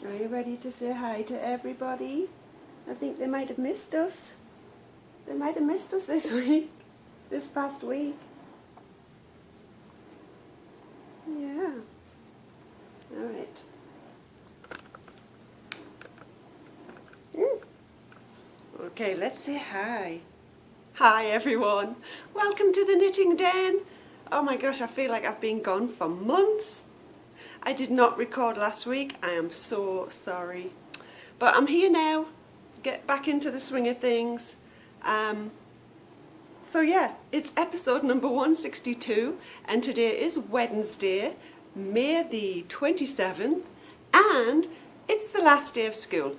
Are you ready to say hi to everybody? I think they might have missed us. They might have missed us this week, this past week. Yeah. All right. Okay, let's say hi. Hi everyone. Welcome to the Knitting Den. Oh my gosh, I feel like I've been gone for months. I did not record last week. I am so sorry. But I'm here now. Get back into the swing of things. So yeah, it's episode number 162 and today is Wednesday, May the 27th, and it's the last day of school.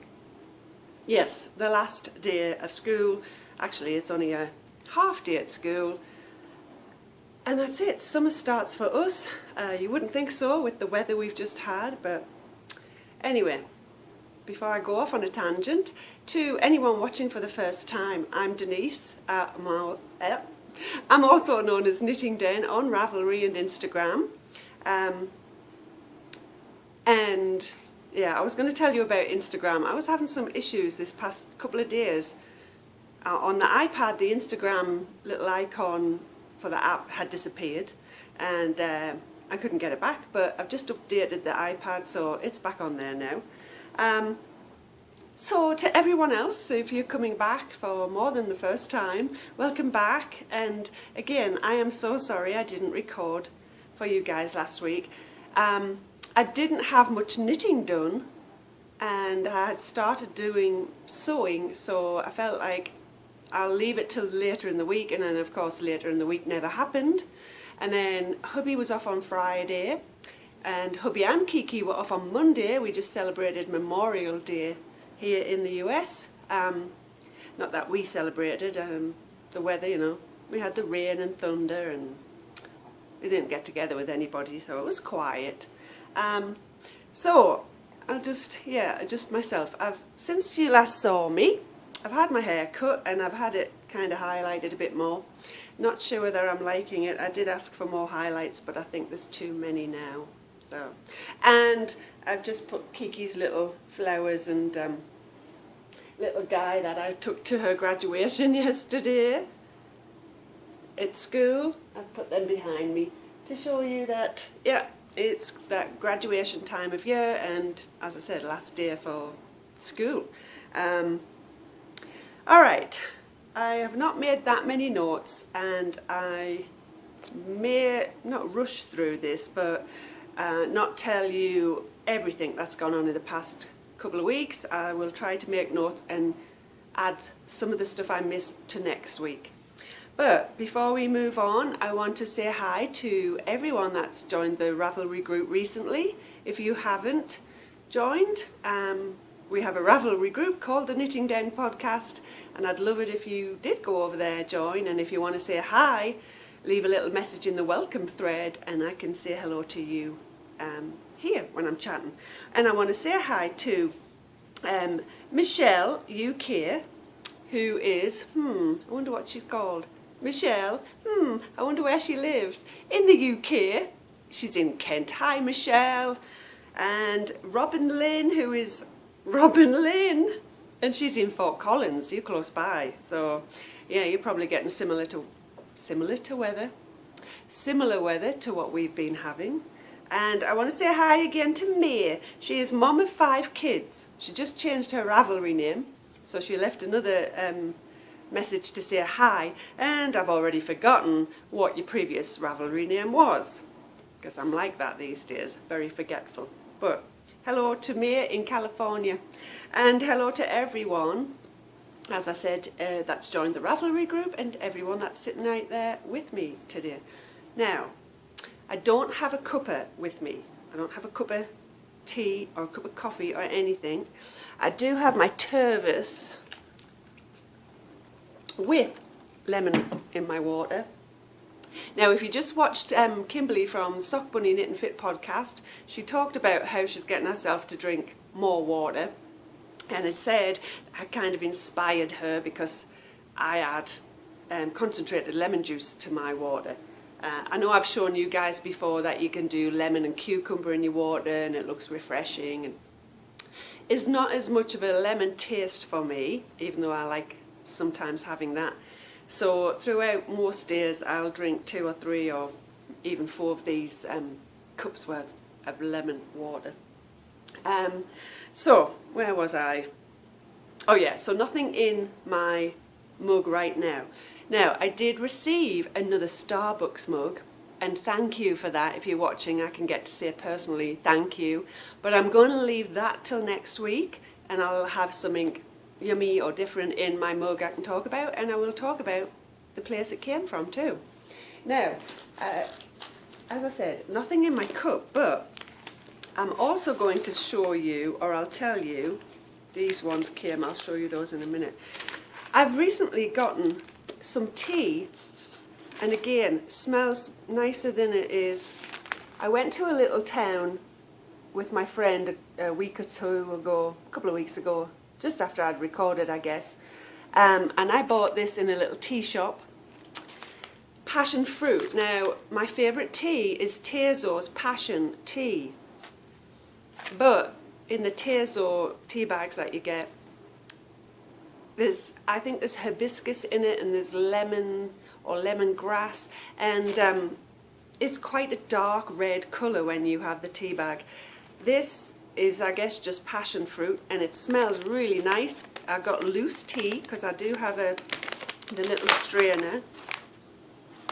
Yes, the last day of school. Actually, it's only a half day at school. And that's it. Summer starts for us. You wouldn't think so with the weather we've just had, but anyway, before I go off on a tangent, to anyone watching for the first time, I'm Denise. I'm also known as Knitting Den on Ravelry and Instagram. And yeah, I was going to tell you about Instagram. I was having some issues this past couple of days. On the iPad, the Instagram little icon for the app had disappeared, and I couldn't get it back, but I've just updated the iPad, so it's back on there now. So to everyone else, if you're coming back for more than the first time, welcome back. And again, I am so sorry I didn't record for you guys last week. I didn't have much knitting done, and I had started doing sewing, so I felt like I'll leave it till later in the week, and then of course later in the week never happened. And then hubby was off on Friday, and hubby and Kiki were off on Monday. We just celebrated Memorial Day here in the US. Not that we celebrated, the weather, you know. We had the rain and thunder, and we didn't get together with anybody, so it was quiet. So I'll just adjust myself. Since you last saw me, I've had my hair cut and I've had it kind of highlighted a bit more. Not sure whether I'm liking it. I did ask for more highlights, but I think there's too many now. So, and I've just put Kiki's little flowers and little guy that I took to her graduation yesterday at school. I've put them behind me to show you that, yeah, it's that graduation time of year, and as I said, last day for school. Alright, I have not made that many notes, and I may not rush through this, but not tell you everything that's gone on in the past couple of weeks. I will try to make notes and add some of the stuff I missed to next week. But before we move on, I want to say hi to everyone that's joined the Ravelry group recently. If you haven't joined, we have a Ravelry group called the Knitting Den Podcast, and I'd love it if you did go over there, join, and if you want to say hi, leave a little message in the welcome thread and I can say hello to you here when I'm chatting. And I want to say hi to Michelle UK, who is, I wonder what she's called. Michelle, I wonder where she lives. In the UK, she's in Kent. Hi Michelle. And Robin Lynn, who is Robin Lynn, and she's in Fort Collins, you're close by. So yeah, you're probably getting similar weather to what we've been having. And I want to say hi again to May. She is mom of 5 kids. She just changed her Ravelry name, so she left another message to say hi, and I've already forgotten what your previous Ravelry name was, because I'm like that these days, very forgetful. But hello to May in California, and hello to everyone, as I said, that's joined the Ravelry group, and everyone that's sitting out there with me today. Now, I don't have a cuppa with me. I don't have a cup of tea or a cup of coffee or anything. I do have my Tervis with lemon in my water. Now, if you just watched Kimberly from Sock Bunny Knit and Fit podcast, she talked about how she's getting herself to drink more water, and it said I kind of inspired her because I add concentrated lemon juice to my water. I know I've shown you guys before that you can do lemon and cucumber in your water and it looks refreshing. is not as much of a lemon taste for me, even though I like sometimes having that. So throughout most days I'll drink 2 or 3 or even 4 of these cups worth of lemon water. So where was I? Oh yeah, so nothing in my mug right now. Now I did receive another Starbucks mug, and thank you for that. If you're watching, I can get to say personally thank you, but I'm going to leave that till next week, and I'll have something yummy or different in my mug I can talk about, and I will talk about the place it came from too. Now, as I said, nothing in my cup, but I'm also going to show you, or I'll tell you, these ones came, I'll show you those in a minute. I've recently gotten some tea, and again, smells nicer than it is. I went to a little town with my friend a week or 2 ago, a couple of weeks ago, just after I'd recorded, I guess, and I bought this in a little tea shop. Passion fruit. Now, my favourite tea is Tezo's Passion Tea. But in the Tezo tea bags that you get, I think there's hibiscus in it, and there's lemon or lemongrass, and it's quite a dark red colour when you have the tea bag. This is, I guess, just passion fruit, and it smells really nice. I've got loose tea because I do have the little strainer,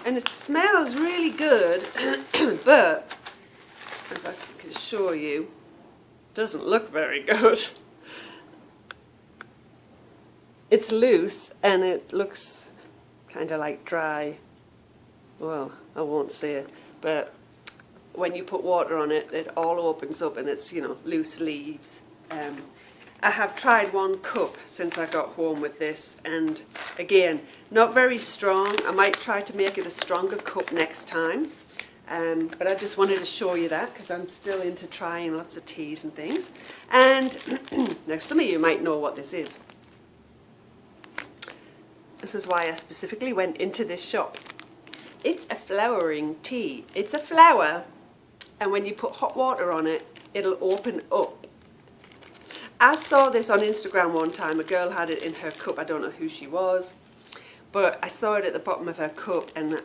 and it smells really good. But if I can show you, doesn't look very good. It's loose and it looks kind of like dry. Well, I won't say it, but when you put water on it, it all opens up and it's, you know, loose leaves. I have tried 1 cup since I got home with this, and again, not very strong. I might try to make it a stronger cup next time. But I just wanted to show you that because I'm still into trying lots of teas and things. And now some of you might know what this is. This is why I specifically went into this shop. It's a flowering tea. It's a flower, and when you put hot water on it, it'll open up. I saw this on Instagram one time. A girl had it in her cup. I don't know who she was, but I saw it at the bottom of her cup, and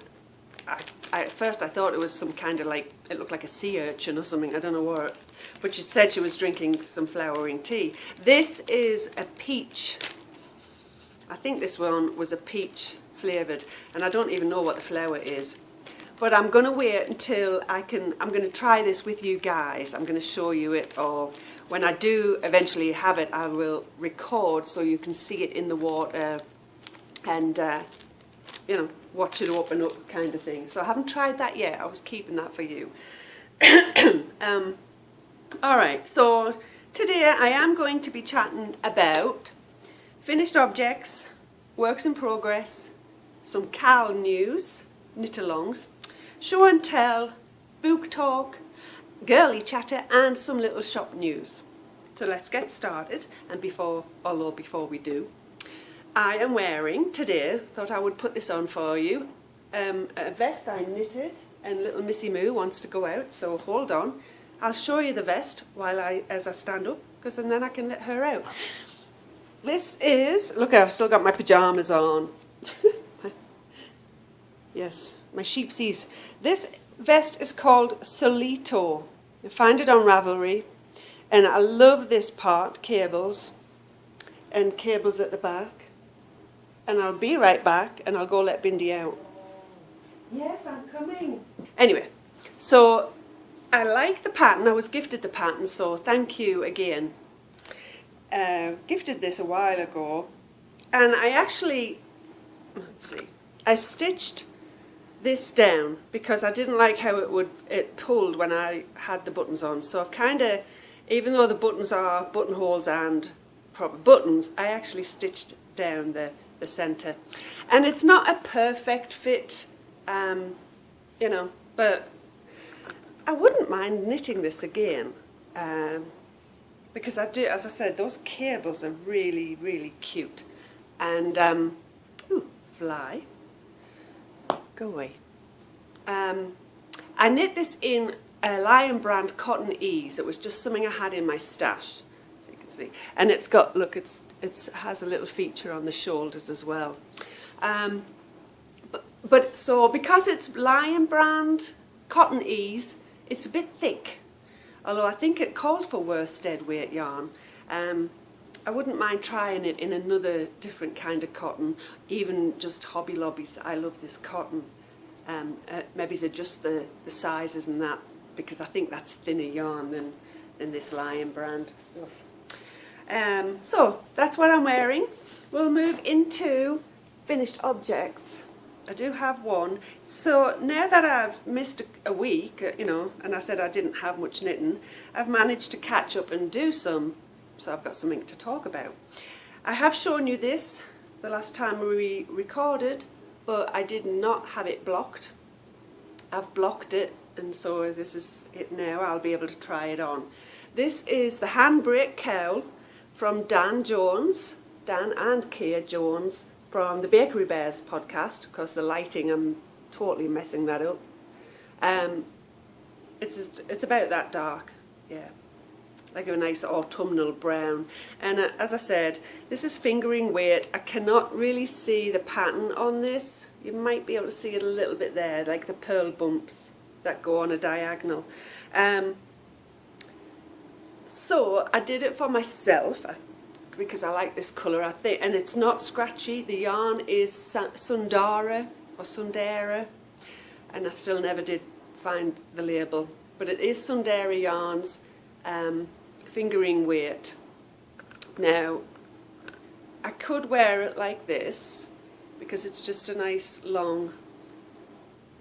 at first I thought it was some kind of like, it looked like a sea urchin or something, I don't know what, but she said she was drinking some flowering tea. This is a peach. I think this one was a peach flavoured, and I don't even know what the flower is. But I'm going to wait until I'm going to try this with you guys. I'm going to show you it, or when I do eventually have it, I will record so you can see it in the water and, you know, watch it open up kind of thing. So I haven't tried that yet. I was keeping that for you. Alright, so today I am going to be chatting about finished objects, works in progress, some cowl news, Knitalongs, show and tell, book talk, girly chatter, and some little shop news. So let's get started. And before we do, I am wearing today, thought I would put this on for you, a vest I knitted, and little Missy Moo wants to go out, so hold on. I'll show you the vest as I stand up, because then I can let her out. This is, look, I've still got my pyjamas on. Yes, my sheepsies. This vest is called Solito. You find it on Ravelry, and I love this part, cables, and cables at the back. And I'll be right back, and I'll go let Bindi out. Yes, I'm coming. Anyway, so I like the pattern. I was gifted the pattern, so thank you again. Gifted this a while ago, and I actually, let's see, I stitched this down because I didn't like how it pulled when I had the buttons on. So I've kind of, even though the buttons are buttonholes and proper buttons, I actually stitched down the centre, and it's not a perfect fit, you know, but I wouldn't mind knitting this again, because I do, as I said, those cables are really, really cute. And ooh, fly, go away. I knit this in a Lion brand cotton ease. It was just something I had in my stash, so you can see. And it's got, look, it has a little feature on the shoulders as well. But so because it's Lion brand Cotton Ease, it's a bit thick. Although I think it called for worsted weight yarn. I wouldn't mind trying it in another different kind of cotton, even just Hobby Lobby's. I love this cotton. Maybe it's just the sizes and that, because I think that's thinner yarn than this Lion brand stuff. So that's what I'm wearing. We'll move into finished objects. I do have one. So now that I've missed a week, you know, and I said I didn't have much knitting, I've managed to catch up and do some. So I've got something to talk about. I have shown you this the last time we recorded, but I did not have it blocked. I've blocked it, and so this is it now. I'll be able to try it on. This is the handbrake cowl from Dan and Kia Jones from the Bakery Bears podcast. Of course, the lighting, I'm totally messing that up. It's about that dark, yeah. Like a nice autumnal brown. And as I said, this is fingering weight. I cannot really see the pattern on this. You might be able to see it a little bit there, like the pearl bumps that go on a diagonal. So I did it for myself because I like this colour, I think, and it's not scratchy. The yarn is Sundara or Sundera, and I still never did find the label, but it is Sundara yarns. Fingering weight. Now, I could wear it like this because it's just a nice long,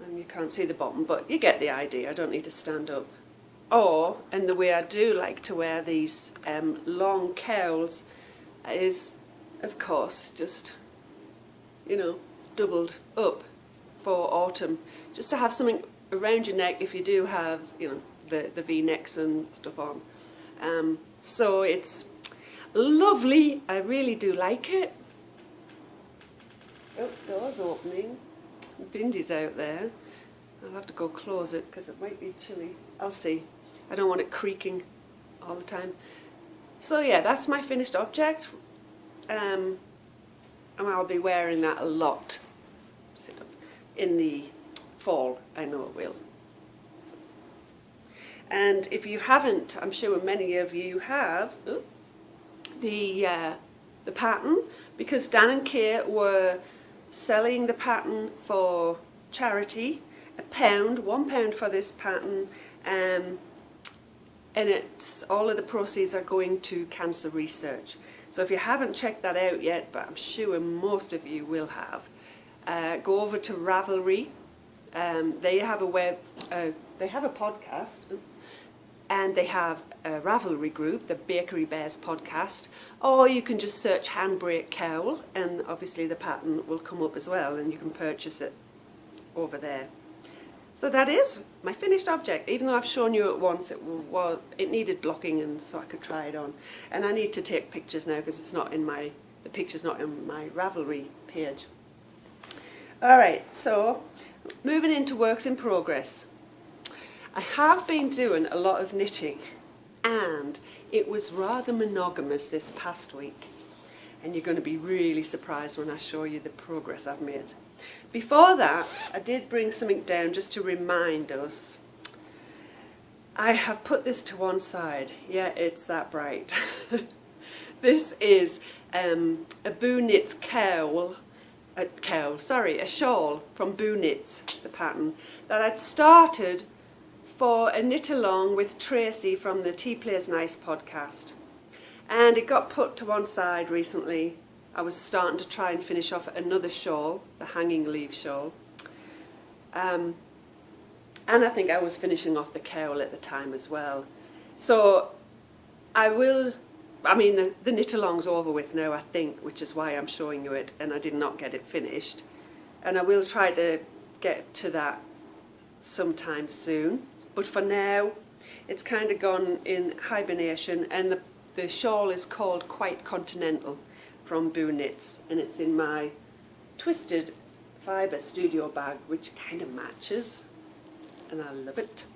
and you can't see the bottom, but you get the idea. I don't need to stand up. Or, and the way I do like to wear these long cowls is, of course, just, you know, doubled up for autumn, just to have something around your neck if you do have, you know, the V-necks and stuff on. So it's lovely. I really do like it. Oh, door's opening. Bindy's out there. I'll have to go close it because it might be chilly. I'll see. I don't want it creaking all the time. So yeah, that's my finished object. And I'll be wearing that a lot. Sit up in the fall. I know it will. And if you haven't, I'm sure many of you have, the pattern, because Dan and Kate were selling the pattern for charity, £1 for this pattern, and it's all of the proceeds are going to cancer research. So if you haven't checked that out yet, but I'm sure most of you will have, go over to Ravelry. They have a podcast. And they have a Ravelry group, the Bakery Bears podcast, or you can just search handbrake cowl, and obviously the pattern will come up as well, and you can purchase it over there. So that is my finished object. Even though I've shown you it once, it needed blocking, and so I could try it on. And I need to take pictures now because the picture's not in my Ravelry page. All right, so moving into works in progress. I have been doing a lot of knitting, and it was rather monogamous this past week, and you're going to be really surprised when I show you the progress I've made. Before that, I did bring something down just to remind us. I have put this to one side. Yeah, it's that bright. This is a Boo Knits a shawl from Boo Knits, the pattern, that I'd started for a knit along with Tracy from the Tea Plays Nice podcast. And it got put to one side recently. I was starting to try and finish off another shawl, the hanging leaf shawl. And I think I was finishing off the cowl at the time as well. So the knit along's over with now, I think, which is why I'm showing you it, and I did not get it finished. And I will try to get to that sometime soon. But for now, it's kind of gone in hibernation, and the shawl is called Quite Continental from Boo Knits, and it's in my twisted fibre studio bag, which kind of matches, and I love it.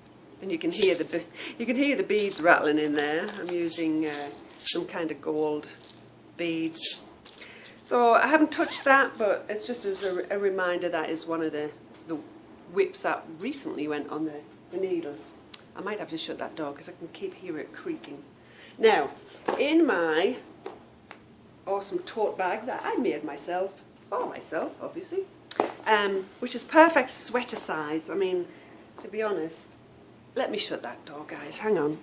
and you can hear the beads rattling in there. I'm using some kind of gold beads. So I haven't touched that, but it's just as a reminder that is one of the whips that recently went on the needles. I might have to shut that door because I can keep hearing it creaking. Now, in my awesome tote bag that I made myself, for myself obviously, which is perfect sweater size. I mean, to be honest, let me shut that door, guys, hang on.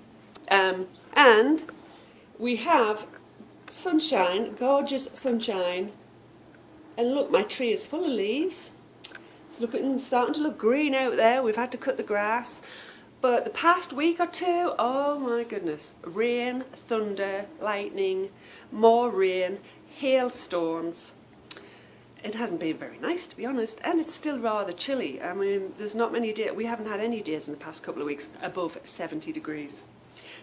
And we have sunshine, gorgeous sunshine, and look, my tree is full of leaves. It's starting to look green out there. We've had to cut the grass, but the past week or two, oh my goodness, rain, thunder, lightning, more rain, hailstorms. It hasn't been very nice, to be honest, and it's still rather chilly. I mean, there's not many days, we haven't had any days in the past couple of weeks above 70 degrees.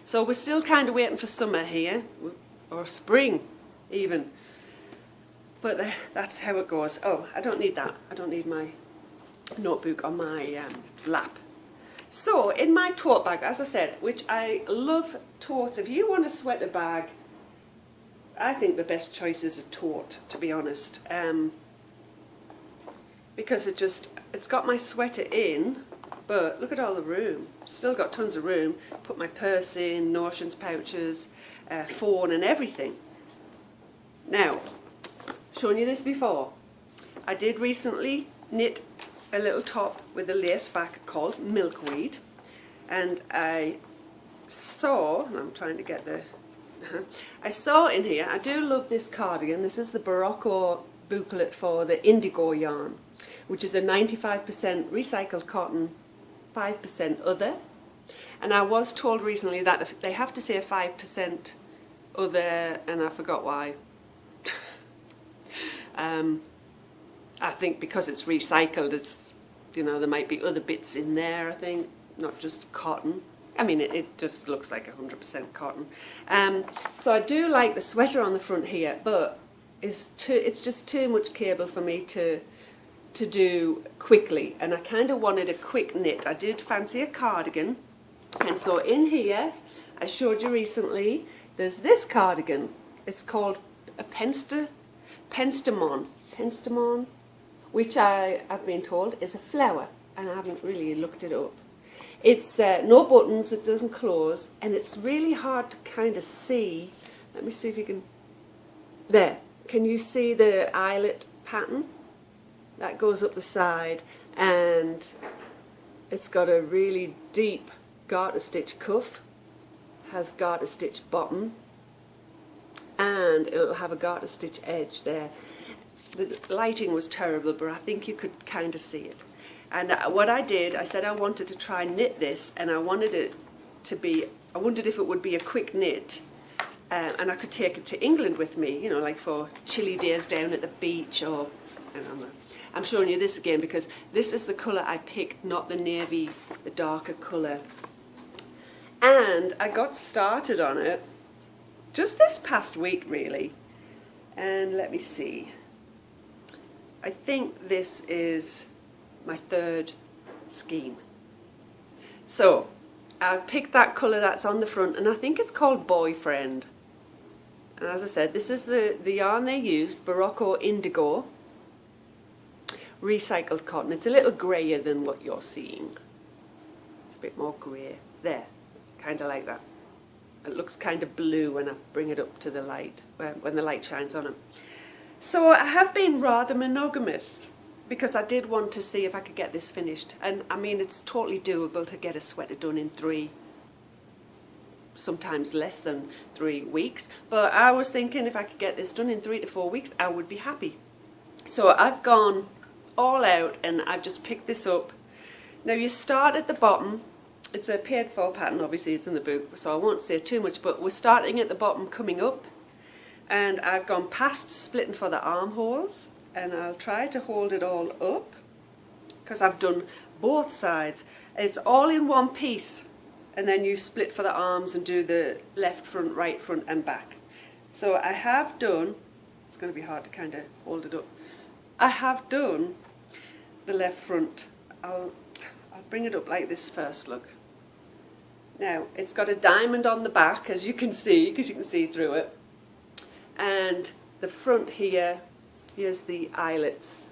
So we're still kind of waiting for summer here, or spring even. But that's how it goes. Oh, I don't need that. I don't need my notebook on my lap. So in my tote bag, as I said, which I love totes. If you want a sweater bag, I think the best choice is a tote, to be honest. Because it's got my sweater in, but look at all the room. Still got tons of room. Put my purse in, notions pouches, phone and everything. Now, shown you this before. I did recently knit a little top with a lace back called Milkweed, and I saw, and I'm trying to get the, I saw in here, I do love this cardigan. This is the Barocco booklet for the indigo yarn, which is a 95% recycled cotton, 5% other. And I was told recently that they have to say a 5% other, and I forgot why. I think because it's recycled, it's, you know, there might be other bits in there, I think, not just cotton. I mean, it just looks like 100% cotton. So I do like the sweater on the front here, but it's just too much cable for me to do quickly, and I kind of wanted a quick knit. I did fancy a cardigan, and so in here, I showed you recently, there's this cardigan. It's called a Penstemon, which I've been told is a flower, and I haven't really looked it up. It's no buttons, it doesn't close, and it's really hard to kind of see. Let me see if you can, there, can you see the eyelet pattern? That goes up the side, and it's got a really deep garter stitch cuff, has garter stitch bottom, and it'll have a garter stitch edge there. The lighting was terrible, but I think you could kind of see it. And what I did, I said I wanted to try and knit this, and I wanted it to be, I wondered if it would be a quick knit, and I could take it to England with me, you know, like for chilly days down at the beach, or, I don't know. I'm showing you this again because this is the colour I picked, not the navy, the darker colour. And I got started on it just this past week, really. And let me see. I think this is my third scheme. So I picked that colour that's on the front, and I think it's called Boyfriend. And as I said, this is the yarn they used, Barocco Indigo, recycled cotton. It's a little greyer than what you're seeing. It's a bit more grey. There, kind of like that. It looks kind of blue when I bring it up to the light, when the light shines on it. So I have been rather monogamous because I did want to see if I could get this finished. And I mean, it's totally doable to get a sweater done in 3, sometimes less than 3 weeks. But I was thinking if I could get this done in 3 to 4 weeks, I would be happy. So I've gone all out, and I've just picked this up. Now you start at the bottom. It's a paid for pattern, obviously it's in the book, so I won't say too much, but we're starting at the bottom coming up, and I've gone past splitting for the armholes, and I'll try to hold it all up because I've done both sides. It's all in one piece, and then you split for the arms and do the left front, right front and back. So I have done, it's going to be hard to kind of hold it up, I have done the left front. I'll bring it up like this first, look. Now, it's got a diamond on the back, as you can see, because you can see through it. And the front here, here's the eyelets.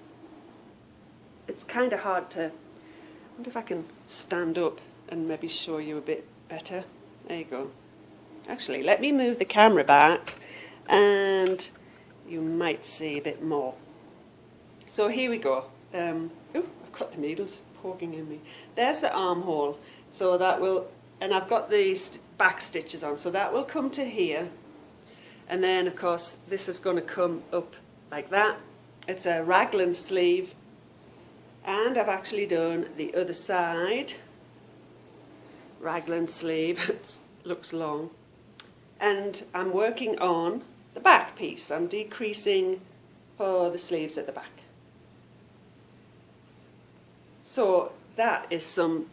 It's kind of hard to... I wonder if I can stand up and maybe show you a bit better. There you go. Actually, let me move the camera back and you might see a bit more. So here we go. Oh, I've got the needles poking in me. There's the armhole. So that will... And I've got these back stitches on, so that will come to here. And then, of course, this is going to come up like that. It's a raglan sleeve. And I've actually done the other side. Raglan sleeve. It looks long. And I'm working on the back piece. I'm decreasing for the sleeves at the back. So that is some...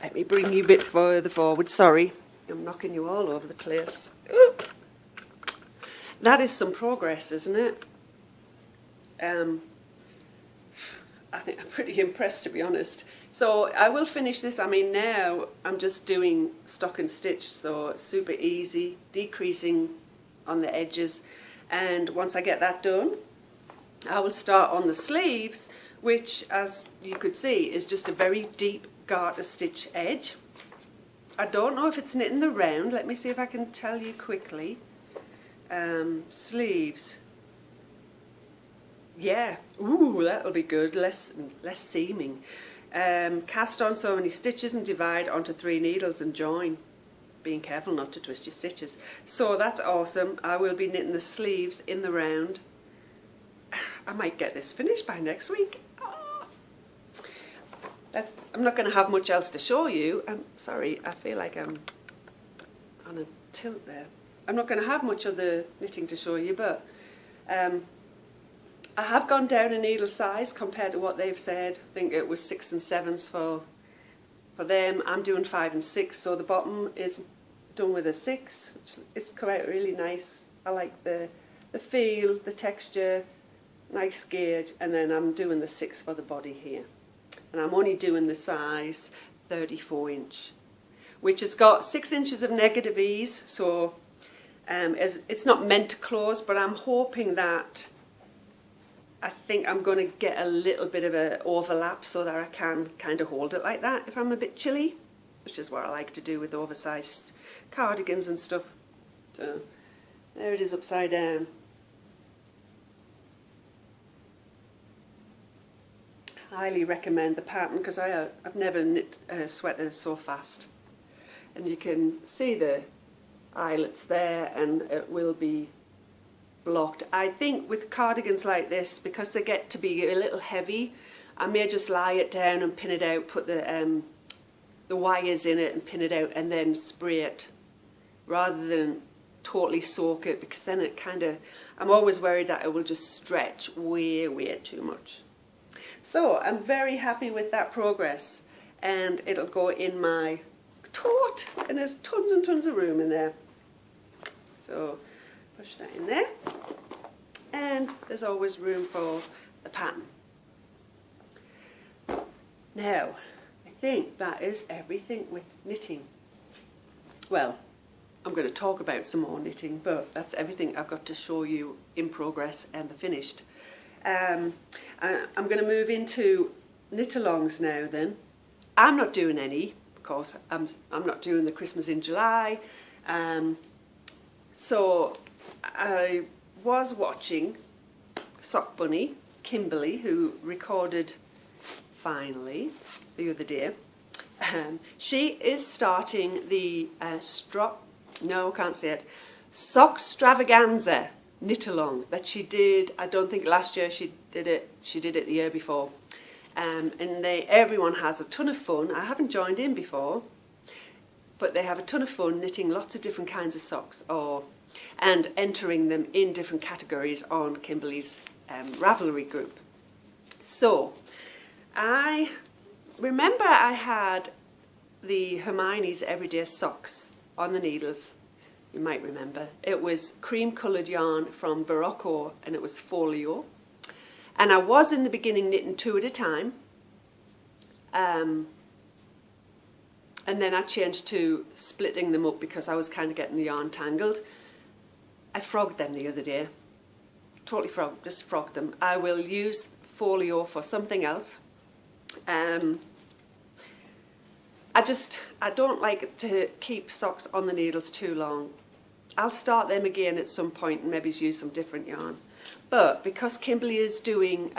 Let me bring you a bit further forward. Sorry, I'm knocking you all over the place. Ooh. That is some progress, isn't it? I think I'm pretty impressed, to be honest. So I will finish this. I mean, now I'm just doing stock and stitch, so it's super easy, decreasing on the edges. And once I get that done, I will start on the sleeves, which, as you could see, is just a very deep garter stitch edge. I don't know if it's knitting the round. Let me see if I can tell you quickly. Sleeves. Yeah. Ooh, that'll be good. Less seaming. Cast on so many stitches and divide onto 3 needles and join. Being careful not to twist your stitches. So that's awesome. I will be knitting the sleeves in the round. I might get this finished by next week. I'm not going to have much else to show you. I'm sorry, I feel like I'm on a tilt there. I'm not going to have much other knitting to show you, but I have gone down a needle size compared to what they've said. I think it was 6 and 7s for them. I'm doing 5 and 6, so the bottom is done with a 6, which it's come out really nice. I like the feel, the texture, nice gauge, and then I'm doing the 6 for the body here. And I'm only doing the size 34 inch, which has got 6 inches of negative ease, so it's not meant to close, but I'm hoping that I think I'm going to get a little bit of an overlap so that I can kind of hold it like that if I'm a bit chilly, which is what I like to do with oversized cardigans and stuff. So there it is upside down. Highly recommend the pattern because I've never knit a sweater so fast. And you can see the eyelets there, and it will be blocked. I think with cardigans like this, because they get to be a little heavy, I may just lie it down and pin it out, put the wires in it and pin it out and then spray it, rather than totally soak it, because then it kind of, I'm always worried that it will just stretch way too much. So I'm very happy with that progress, and it'll go in my tote, and there's tons and tons of room in there. So push that in there, and there's always room for the pattern. Now, I think that is everything with knitting. Well, I'm going to talk about some more knitting, but that's everything I've got to show you in progress and the finished. I'm going to move into Knitalongs now then. I'm not doing any, of course. I'm not doing the Christmas in July. So I was watching Sock Bunny, Kimberly, who recorded finally the other day. She is starting the Sockstravaganza Knitalong that she did. I don't think last year she did it the year before, and everyone has a ton of fun. I haven't joined in before, but they have a ton of fun knitting lots of different kinds of socks, and entering them in different categories on Kimberly's Ravelry group. So I remember I had the Hermione's Everyday Socks on the needles. You might remember. It was cream coloured yarn from Barocco, and it was folio. And I was in the beginning knitting 2 at a time. and then I changed to splitting them up because I was kind of getting the yarn tangled. I frogged them the other day. Totally just frogged them. I will use folio for something else. I don't like to keep socks on the needles too long. I'll start them again at some point and maybe use some different yarn. But because Kimberly is doing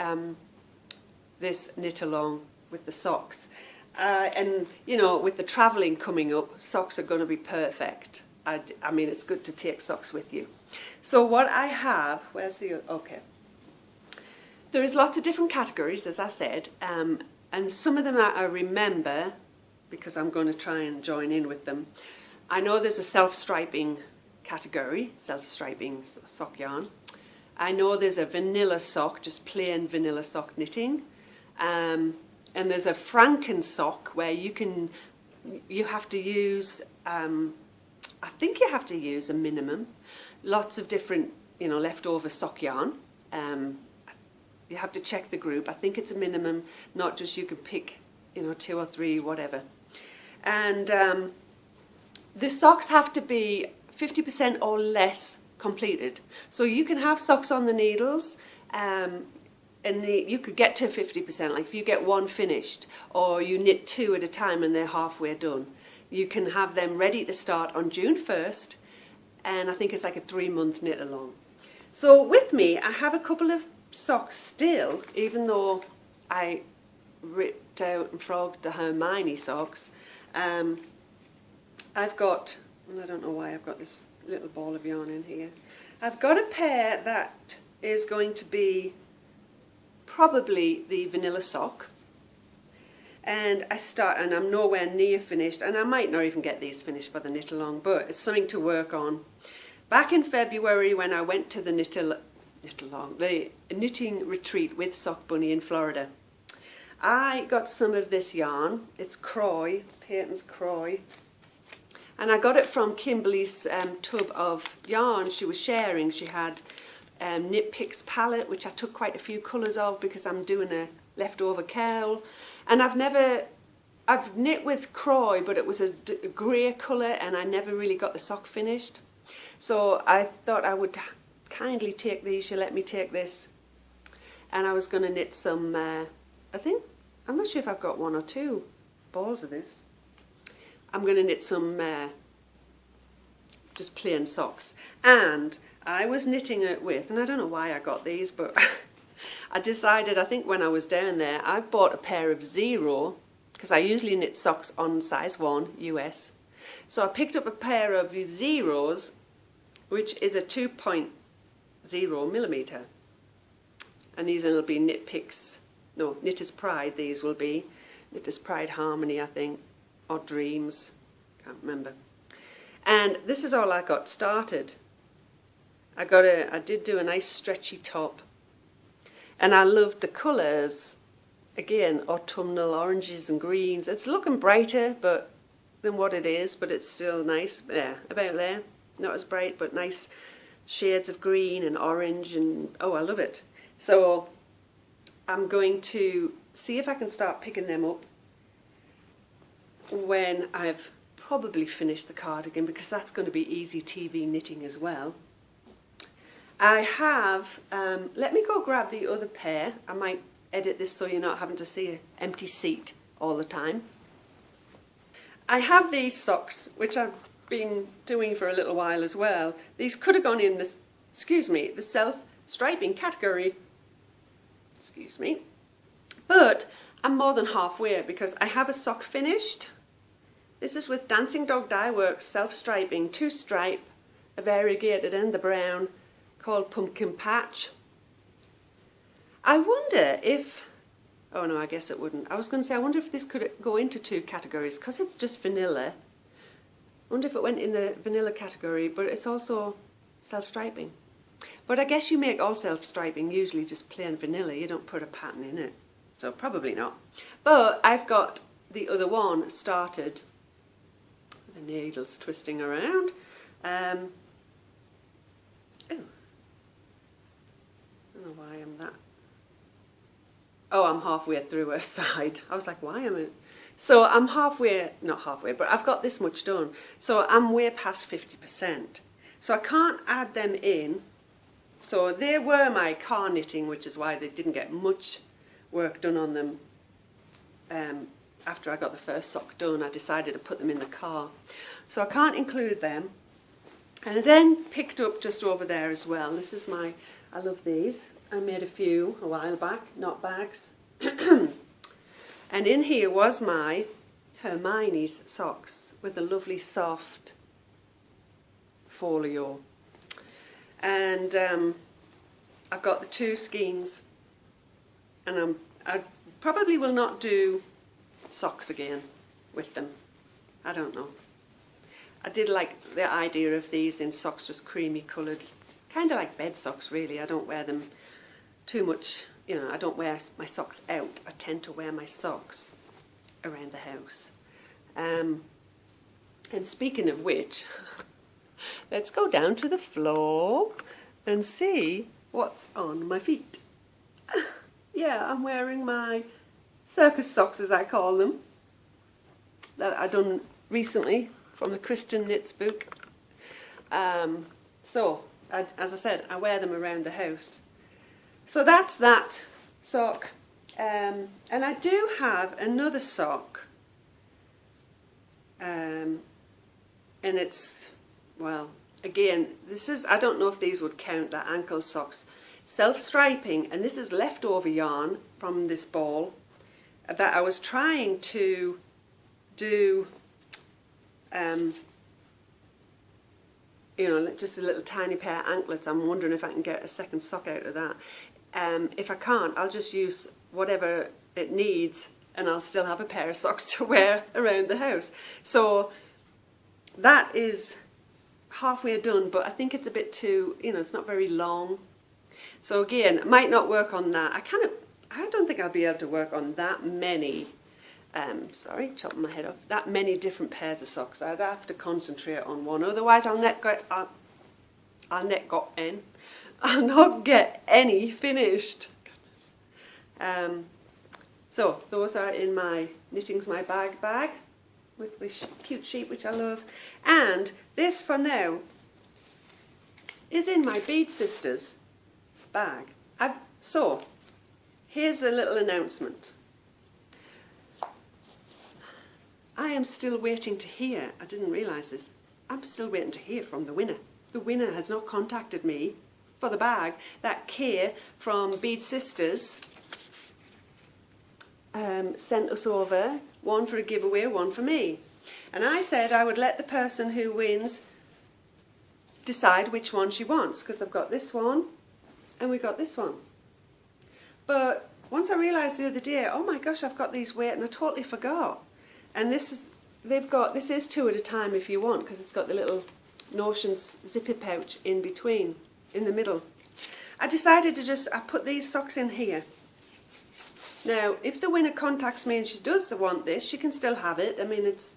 this knit along with the socks, and you know, with the travelling coming up, socks are going to be perfect. I mean, it's good to take socks with you. So what I have, okay. There is lots of different categories, as I said, and some of them I remember because I'm going to try and join in with them. I know there's a self-striping category, self-striping sock yarn. I know there's a vanilla sock, just plain vanilla sock knitting. And there's a Franken sock where you have to use, I think you have to use a minimum. Lots of different, you know, leftover sock yarn. You have to check the group. I think it's a minimum, not just you can pick, you know, 2 or 3, whatever. And the socks have to be 50% or less completed. So you can have socks on the needles, and you could get to 50%, like if you get 1 finished, or you knit 2 at a time and they're halfway done. You can have them ready to start on June 1st, and I think it's like a 3-month knit along. So with me, I have a couple of socks still, even though I ripped out and frogged the Hermione socks. I've got, and I don't know why I've got this little ball of yarn in here. I've got a pair that is going to be probably the vanilla sock, and I'm nowhere near finished, and I might not even get these finished for the knit along, but it's something to work on. Back in February, when I went to the the knitting retreat with Sock Bunny in Florida, I got some of this yarn. It's Croy, Peyton's Croy, and I got it from Kimberly's tub of yarn she was sharing. She had Knit Picks palette, which I took quite a few colours of because I'm doing a leftover cowl. And I've knit with Croy, but it was a grey colour, and I never really got the sock finished. So I thought I would kindly take these. She let me take this, and I was going to knit some, I'm not sure if I've got 1 or 2 balls of this. I'm going to knit some just plain socks. And I was knitting it with, and I don't know why I got these, but I decided, I think when I was down there, I bought a pair of 0, because I usually knit socks on size 1, US. So I picked up a pair of 0s, which is a 2.0 millimetre. And these will be Knitter's Pride, these will be. Knitter's Pride Harmony, I think, or Dreams, can't remember. And this is all I got started. I did do a nice stretchy top, and I loved the colours. Again, autumnal oranges and greens. It's looking brighter than what it is, but it's still nice. Yeah, about there. Not as bright, but nice shades of green and orange, and oh, I love it. So I'm going to see if I can start picking them up when I've probably finished the cardigan, because that's going to be easy TV knitting as well. I have, let me go grab the other pair. I might edit this so you're not having to see an empty seat all the time. I have these socks, which I've been doing for a little while as well. These could have gone in the self-striping category. Excuse me. But I'm more than halfway, because I have a sock finished. This is with Dancing Dog Dye Works self-striping 2-stripe, a variegated in the brown, called Pumpkin Patch. I wonder if, oh no, I guess it wouldn't. I was going to say, I wonder if this could go into 2 categories, because it's just vanilla. I wonder if it went in the vanilla category, but it's also self-striping. But I guess you make all self-striping usually just plain vanilla. You don't put a pattern in it. So probably not. But I've got the other one started. The needle's twisting around. Oh. I don't know why I'm that. Oh, I'm halfway through her side. I was like, why am I? So I'm halfway, not halfway, but I've got this much done. So I'm way past 50%. So I can't add them in. So they were my car knitting, which is why they didn't get much work done on them. After I got the first sock done, I decided to put them in the car. So I can't include them. And I then picked up just over there as well. This is my, I love these. I made a few a while back, not bags. And in here was my Hermione's socks with the lovely soft folio. And I've got the 2 skeins. And I probably will not do socks again with them. I don't know. I did like the idea of these in socks, just creamy coloured, kind of like bed socks really. I don't wear them too much, you know, I don't wear my socks out. I tend to wear my socks around the house. And speaking of which, let's go down to the floor and see what's on my feet. Yeah, I'm wearing my circus socks, as I call them, that I done recently from the Christian Knits book. So, as I said, I wear them around the house. So that's that sock. And I do have another sock. And it's, well, again, this is, I don't know if these would count, the ankle socks. Self-striping, and this is leftover yarn from this ball that I was trying to do, you know, just a little tiny pair of anklets. I'm wondering if I can get a second sock out of that. If I can't, I'll just use whatever it needs and I'll still have a pair of socks to wear around the house. So that is halfway done, but I think it's a bit too, you know, it's not very long. So again, I might not work on that. I don't think I'll be able to work on that many, sorry, chopping my head off, that many different pairs of socks. I'd have to concentrate on one, otherwise I'll not get any finished. So those are in my Knitting's My bag with this cute sheet which I love. And this for now is in my Bead Sisters bag. So here's a little announcement. I am still waiting to hear, I didn't realise this, I'm still waiting to hear from the winner. The winner has not contacted me for the bag that Kay from Bead Sisters sent us over, one for a giveaway, one for me. And I said I would let the person who wins decide which one she wants, because I've got this one and we got this one. But once I realised the other day, oh my gosh, I've got these and I totally forgot. And this is, this is 2 at a time if you want, because it's got the little Notions zippy pouch in between, in the middle. I decided to I put these socks in here. Now, if the winner contacts me and she does want this, she can still have it. I mean, it's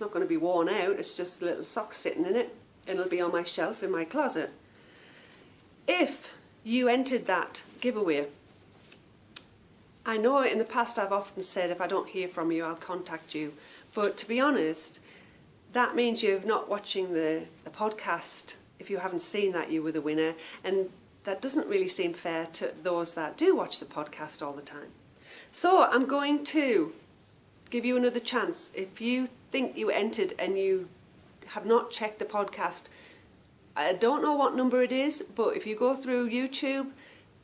not going to be worn out, it's just little socks sitting in it, and it'll be on my shelf in my closet. If you entered that giveaway, I know in the past I've often said if I don't hear from you, I'll contact you. But to be honest, that means you're not watching the podcast. If you haven't seen that, you were the winner. And that doesn't really seem fair to those that do watch the podcast all the time. So I'm going to give you another chance. If you think you entered and you have not checked the podcast, I don't know what number it is, but if you go through YouTube,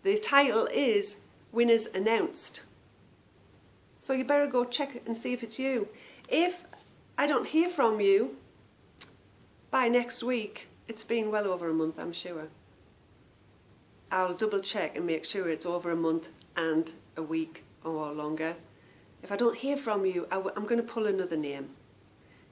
the title is Winners Announced. So you better go check it and see if it's you. If I don't hear from you by next week, it's been well over a month, I'm sure. I'll double check and make sure it's over a month and a week or longer. If I don't hear from you, I'm going to pull another name,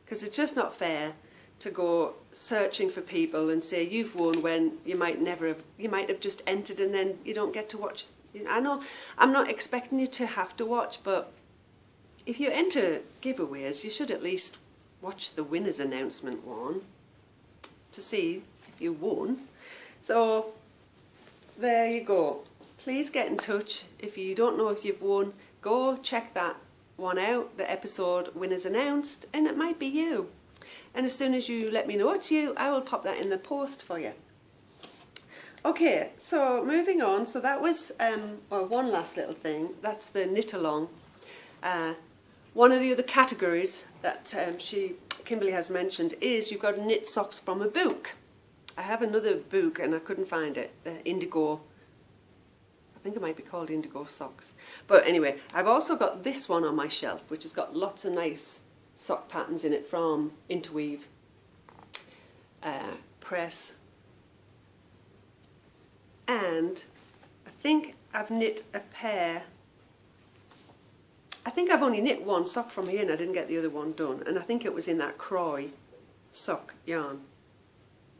because it's just not fair to go searching for people and say you've won when you might have just entered and then you don't get to watch. I know I'm not expecting you to have to watch, but if you enter giveaways, you should at least watch the winner's announcement one to see if you won. So there you go. Please get in touch. If you don't know if you've won, go check that one out, the episode winner's announced, and it might be you. And as soon as you let me know it's you, I will pop that in the post for you. Okay, so moving on. So that was well, one last little thing. That's the Knitalong. One of the other categories that Kimberly has mentioned is you've got to knit socks from a book. I have another book and I couldn't find it. The Indigo. I think it might be called Indigo Socks. But anyway, I've also got this one on my shelf, which has got lots of nice sock patterns in it from Interweave Press. And I think I've knit a pair. I think I've only knit one sock from here and I didn't get the other one done. And I think it was in that Croy sock yarn.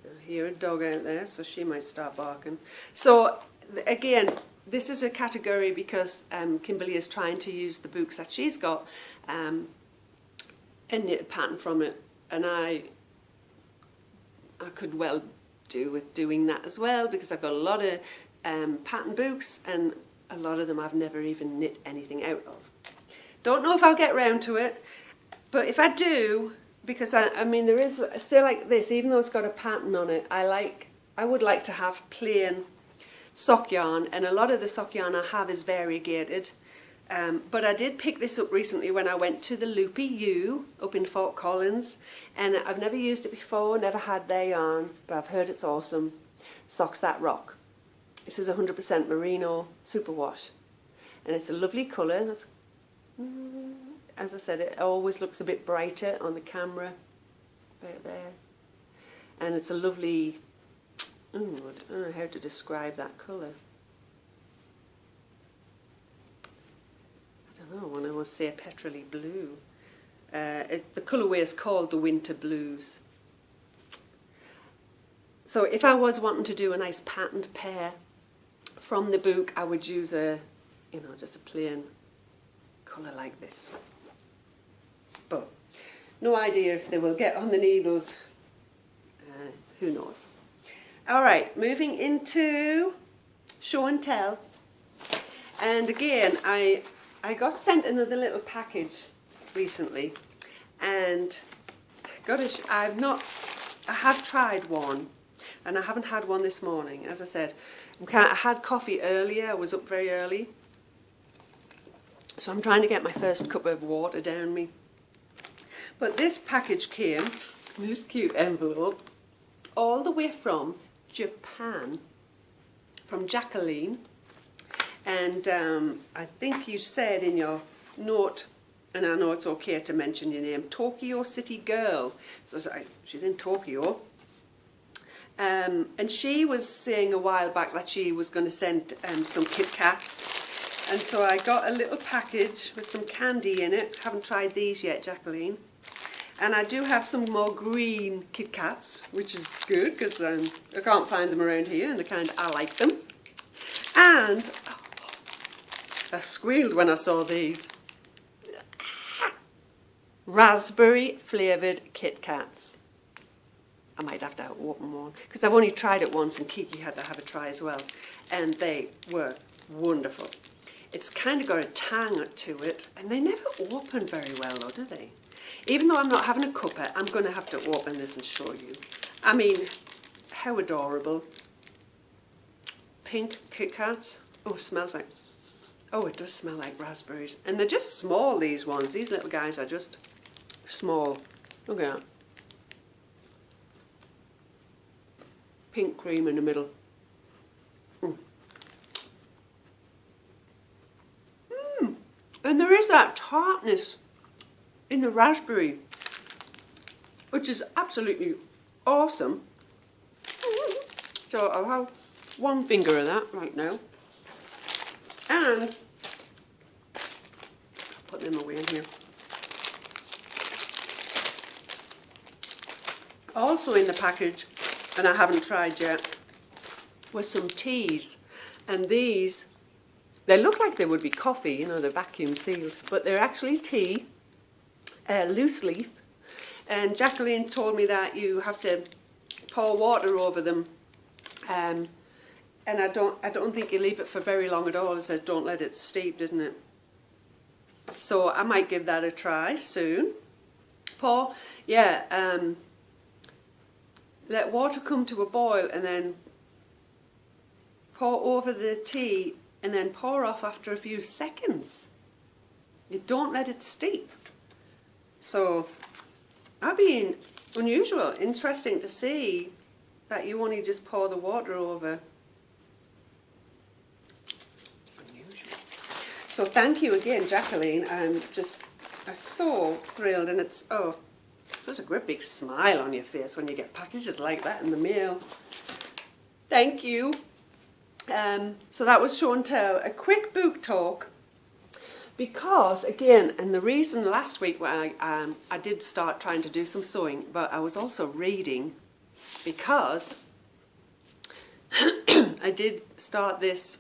I hear a dog out there, so she might start barking. So again, this is a category because Kimberly is trying to use the books that she's got and knit a pattern from it. And I could well do with doing that as well, because I've got a lot of pattern books and a lot of them I've never even knit anything out of. Don't know if I'll get round to it, but if I do, because I mean there is still like this, even though it's got a pattern on it, I would like to have plain sock yarn, and a lot of the sock yarn I have is variegated. But I did pick this up recently when I went to the Loopy U up in Fort Collins, and I've never used it before, never had their yarn, but I've heard it's awesome. Socks That Rock. This is 100% merino superwash, and it's a lovely colour. That's, as I said, it always looks a bit brighter on the camera, about there, and it's a lovely, I don't know how to describe that colour. Oh, when I want to say a petrol-y blue. The colourway is called the Winter Blues. So if I was wanting to do a nice patterned pair from the book, I would use just a plain colour like this. But no idea if they will get on the needles. Who knows? All right, moving into show and tell. And again, I got sent another little package recently, and I have tried one, and I haven't had one this morning. As I said, I had coffee earlier. I was up very early, so I'm trying to get my first cup of water down me. But this package came in this cute envelope, all the way from Japan, from Jacqueline. And I think you said in your note, and I know it's okay to mention your name, Tokyo City Girl. So she's in Tokyo. And she was saying a while back that she was going to send some Kit Kats. And so I got a little package with some candy in it. Haven't tried these yet, Jacqueline. And I do have some more green Kit Kats, which is good because I can't find them around here, and the kind I like them. And I squealed when I saw these. Raspberry flavoured Kit Kats. I might have to open one because I've only tried it once and Kiki had to have a try as well. And they were wonderful. It's kind of got a tang to it, and they never open very well though, do they? Even though I'm not having a cuppa, I'm going to have to open this and show you. I mean, how adorable. Pink Kit Kats. Oh, smells like... Oh, it does smell like raspberries. And they're just small, these ones. These little guys are just small. Look at that. Pink cream in the middle. And there is that tartness in the raspberry, which is absolutely awesome. So I'll have one finger of that right now. And I'll put them away in here. Also in the package, and I haven't tried yet, was some teas. And these, they look like they would be coffee, you know, they're vacuum sealed, but they're actually tea, loose leaf. And Jacqueline told me that you have to pour water over them, and I don't think you leave it for very long at all. It says don't let it steep, doesn't it? So I might give that a try soon. Pour, yeah, let water come to a boil and then pour over the tea and then pour off after a few seconds. You don't let it steep. So that'd be unusual, interesting to see that you only just pour the water over. Unusual. So thank you again, Jacqueline. I'm so thrilled, and it's, oh, there's a great big smile on your face when you get packages like that in the mail. Thank you. So that was show and tell, a quick book talk, because again, and the reason last week when I did start trying to do some sewing, but I was also reading, because I did start this,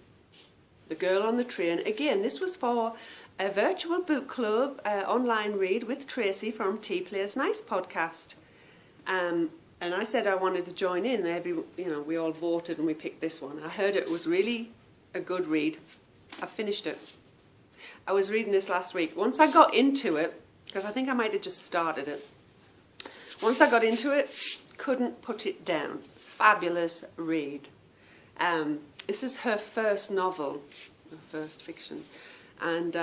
The Girl on the Train. Again, this was for a virtual book club, online read with Tracy from Tea Plays Nice podcast. And I said I wanted to join in. We all voted and we picked this one. I heard it was really a good read. I finished it. I was reading this last week. Once I got into it, because I think I might have just started it. Once I got into it, couldn't put it down. Fabulous read. This is her first novel, her first fiction. And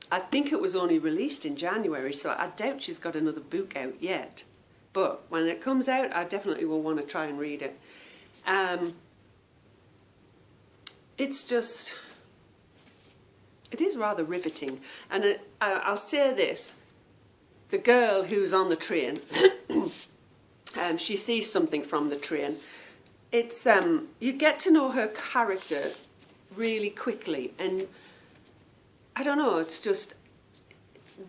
I think it was only released in January, so I doubt she's got another book out yet. But when it comes out, I definitely will want to try and read it. It is rather riveting. And I'll say this, the girl who's on the train, she sees something from the train. It's, you get to know her character really quickly, and I don't know, it's just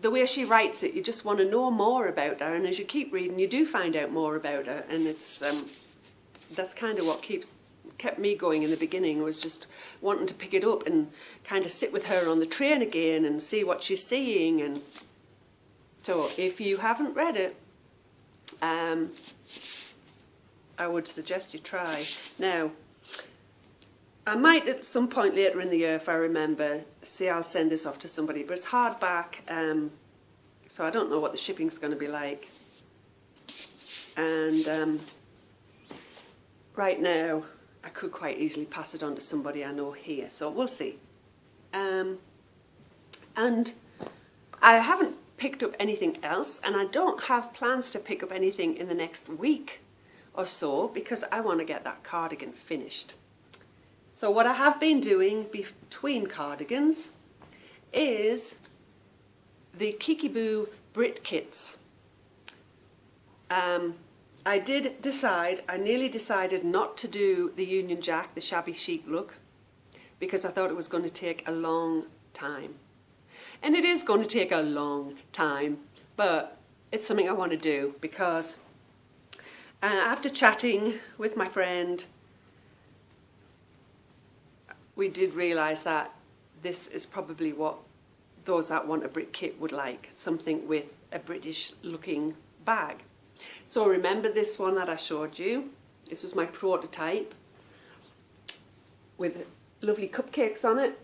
the way she writes it, you just want to know more about her, and as you keep reading you do find out more about her, and it's that's kind of what kept me going in the beginning, was just wanting to pick it up and kind of sit with her on the train again and see what she's seeing. And so if you haven't read it, I would suggest you try. Now, I might at some point later in the year, if I remember, I'll send this off to somebody, but it's hardback, so I don't know what the shipping's going to be like. And right now, I could quite easily pass it on to somebody I know here, so we'll see. And I haven't picked up anything else, and I don't have plans to pick up anything in the next week or so, because I want to get that cardigan finished. So what I have been doing between cardigans is the Kikiboo Brit kits. I nearly decided not to do the Union Jack, the shabby chic look, because I thought it was going to take a long time. And it is going to take a long time, but it's something I want to do, because after chatting with my friend, we did realise that this is probably what those that want a Brit kit would like, something with a British looking bag. So remember this one that I showed you? This was my prototype with lovely cupcakes on it.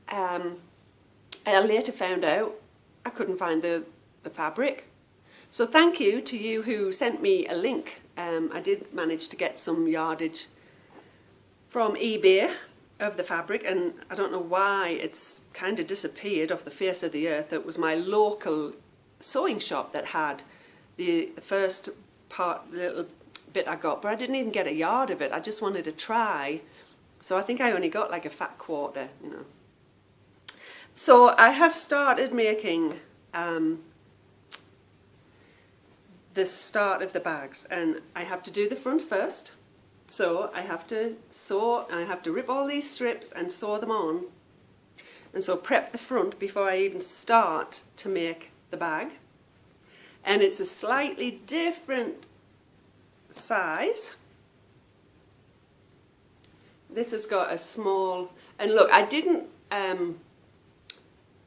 I later found out I couldn't find the fabric. So thank you to you who sent me a link. I did manage to get some yardage from eBay of the fabric, and I don't know why it's kind of disappeared off the face of the earth. It was my local sewing shop that had the first little bit I got, but I didn't even get a yard of it. I just wanted to try, so I think I only got like a fat quarter, you know. So I have started making the start of the bags, and I have to do the front first. So I have to sew, I have to rip all these strips and sew them on, and so prep the front before I even start to make the bag. And it's a slightly different size. This has got a small, and look, I didn't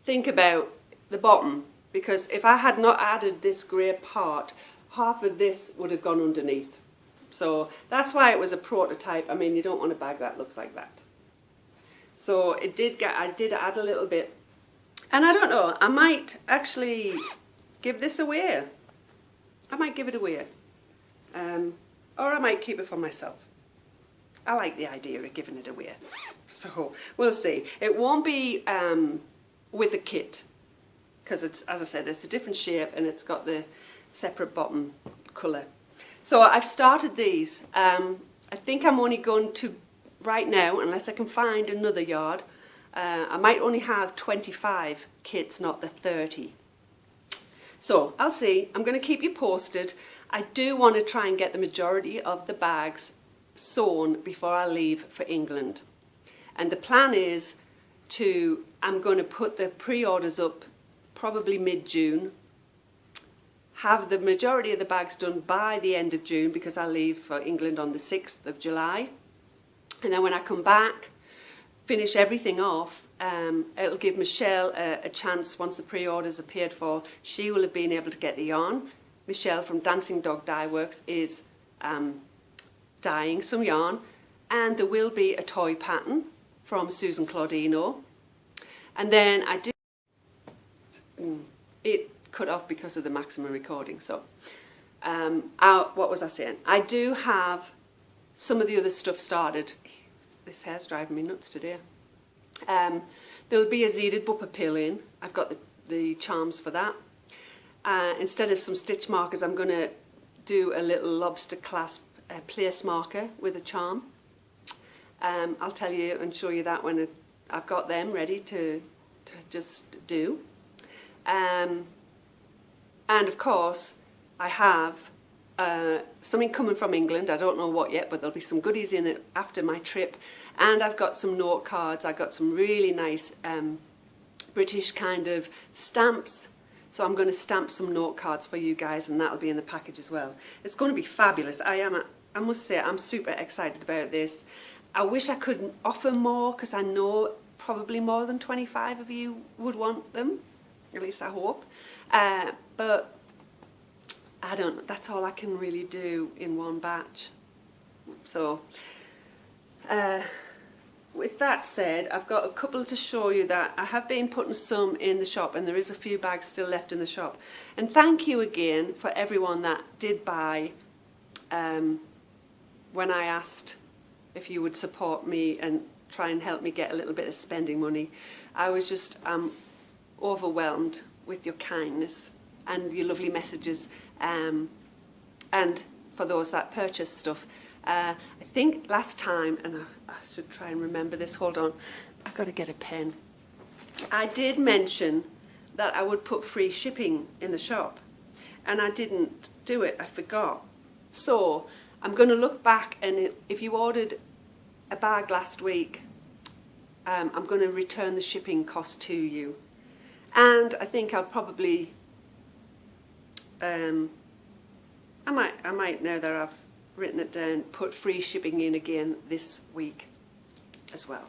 think about the bottom, because if I had not added this grey part, half of this would have gone underneath. So that's why it was a prototype. I mean, you don't want a bag that looks like that. So I did add a little bit. And I don't know, I might actually give this away. I might give it away. Or I might keep it for myself. I like the idea of giving it away. So we'll see. It won't be with the kit, because it's, as I said, it's a different shape and it's got the separate bottom colour. So I've started these. I think I'm only going to, right now, unless I can find another yard, I might only have 25 kits, not the 30. So I'll see. I'm going to keep you posted. I do want to try and get the majority of the bags sewn before I leave for England. And the plan is I'm going to put the pre-orders up probably mid-June, have the majority of the bags done by the end of June because I leave for England on the 6th of July. And then when I come back, finish everything off. It'll give Michelle a chance once the pre-orders are paid for. She will have been able to get the yarn. Michelle from Dancing Dog Dye Works is dyeing some yarn, and there will be a toy pattern from Susan Claudino. And then I do it cut off because of the maximum recording. So what was I saying? I do have some of the other stuff started. This hair's driving me nuts today. There'll be a zeded bupper pill in. I've got the charms for that. Instead of some stitch markers, I'm going to do a little lobster clasp place marker with a charm. I'll tell you and show you that when I've got them ready to just do. And of course, I have something coming from England. I don't know what yet, but there'll be some goodies in it after my trip. And I've got some note cards. I've got some really nice British kind of stamps. So I'm going to stamp some note cards for you guys, and that'll be in the package as well. It's going to be fabulous. I must say, I'm super excited about this. I wish I could offer more, because I know probably more than 25 of you would want them. At least I hope. But I don't know. That's all I can really do in one batch. So with that said, I've got a couple to show you that I have been putting some in the shop, and there is a few bags still left in the shop. And thank you again for everyone that did buy when I asked if you would support me and try and help me get a little bit of spending money. I was just overwhelmed with your kindness and your lovely messages, and for those that purchased stuff. I think last time, and I should try and remember this, hold on, I've got to get a pen. I did mention that I would put free shipping in the shop, and I didn't do it, I forgot. So I'm going to look back, and if you ordered a bag last week, I'm going to return the shipping cost to you. And I think I'll probably, I might now that I've written it down, put free shipping in again this week as well.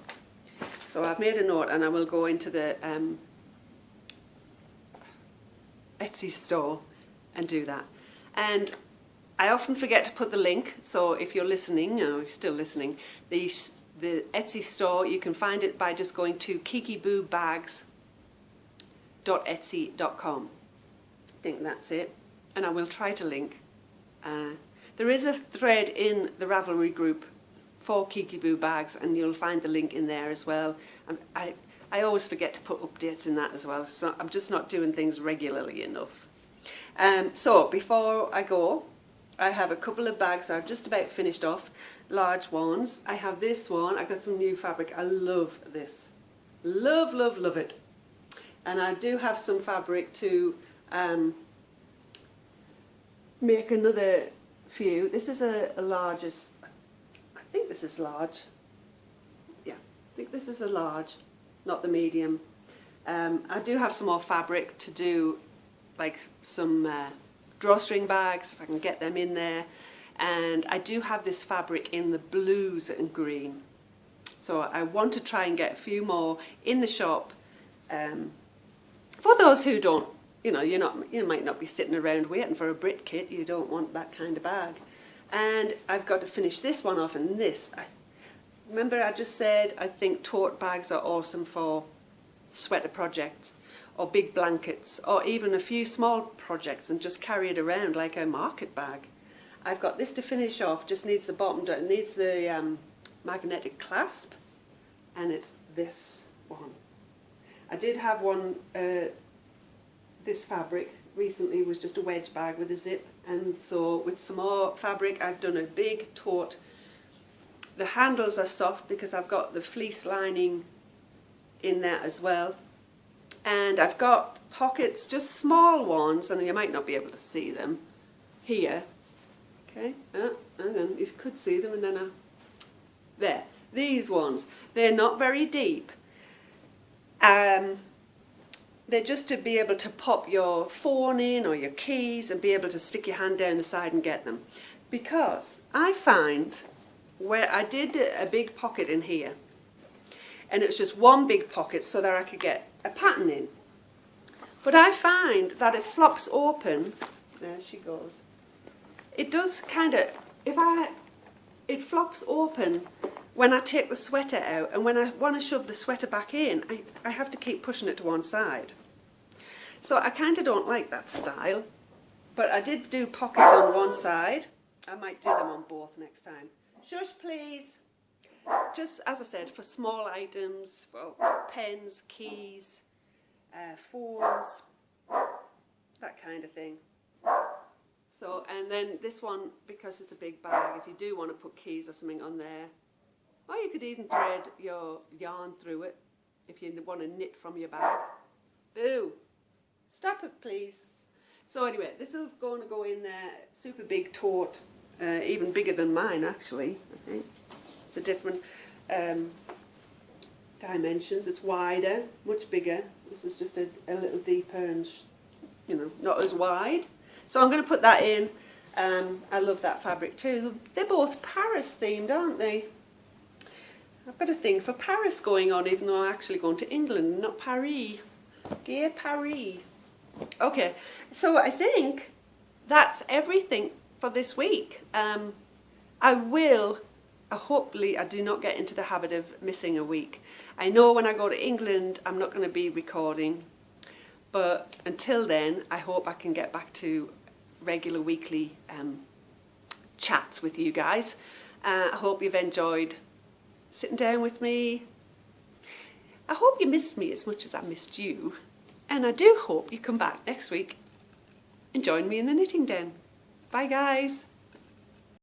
So I've made a note, and I will go into the Etsy store and do that. And I often forget to put the link, so if you're listening, you're still listening, the Etsy store, you can find it by just going to kikiboobags.etsy.com. I think that's it, and I will try to link. There is a thread in the Ravelry group for Kiki Boo bags, and you'll find the link in there as well. I always forget to put updates in that as well, so I'm just not doing things regularly enough. So before I go, I have a couple of bags I've just about finished off, large ones. I have this one. I got some new fabric. I love this. Love, love, love it. And I do have some fabric to make another few. This is a largest, I think this is large. Yeah, I think this is a large, not the medium. I do have some more fabric to do, like some drawstring bags, if I can get them in there. And I do have this fabric in the blues and green. So I want to try and get a few more in the shop. For those who don't, you might not be sitting around waiting for a Brit kit. You don't want that kind of bag. And I've got to finish this one off, and this. Remember I just said I think tote bags are awesome for sweater projects. or big blankets, or even a few small projects, and just carry it around like a market bag. I've got this to finish off, just needs the bottom, it needs the magnetic clasp, and it's this one. I did have one, this fabric recently was just a wedge bag with a zip, and so with some more fabric I've done a big tote. The handles are soft because I've got the fleece lining in there as well, and I've got pockets, just small ones, and you might not be able to see them here. Okay, and then you could see them, and then there. These ones, they're not very deep. They're just to be able to pop your phone in or your keys and be able to stick your hand down the side and get them. Because I find where I did a big pocket in here, and it was just one big pocket so that I could get a pattern in. But I find that it flops open, there she goes, it does kind of, it flops open when I take the sweater out, and when I want to shove the sweater back in, I have to keep pushing it to one side. So I kind of don't like that style, but I did do pockets on one side. I might do them on both next time. Shush please. Just as I said, for small items, well, pens, keys, phones, that kind of thing. So, and then this one, because it's a big bag, if you do want to put keys or something on there, or you could even thread your yarn through it if you want to knit from your bag. Boo! Stop it, please. So anyway, this is going to go in there, super big tote, even bigger than mine actually, I think. It's a different dimensions, it's wider, much bigger. This is just a little deeper and, you know, not as wide. So I'm going to put that in. I love that fabric too. They're both Paris themed, aren't they? I've got a thing for Paris going on, even though I'm actually going to England, not Paris. Dear Paris. Okay, so I think that's everything for this week. Hopefully I do not get into the habit of missing a week. I know when I go to England I'm not going to be recording, but until then I hope I can get back to regular weekly chats with you guys. I hope you've enjoyed sitting down with me. I hope you missed me as much as I missed you, and I do hope you come back next week and join me in the knitting den. Bye guys.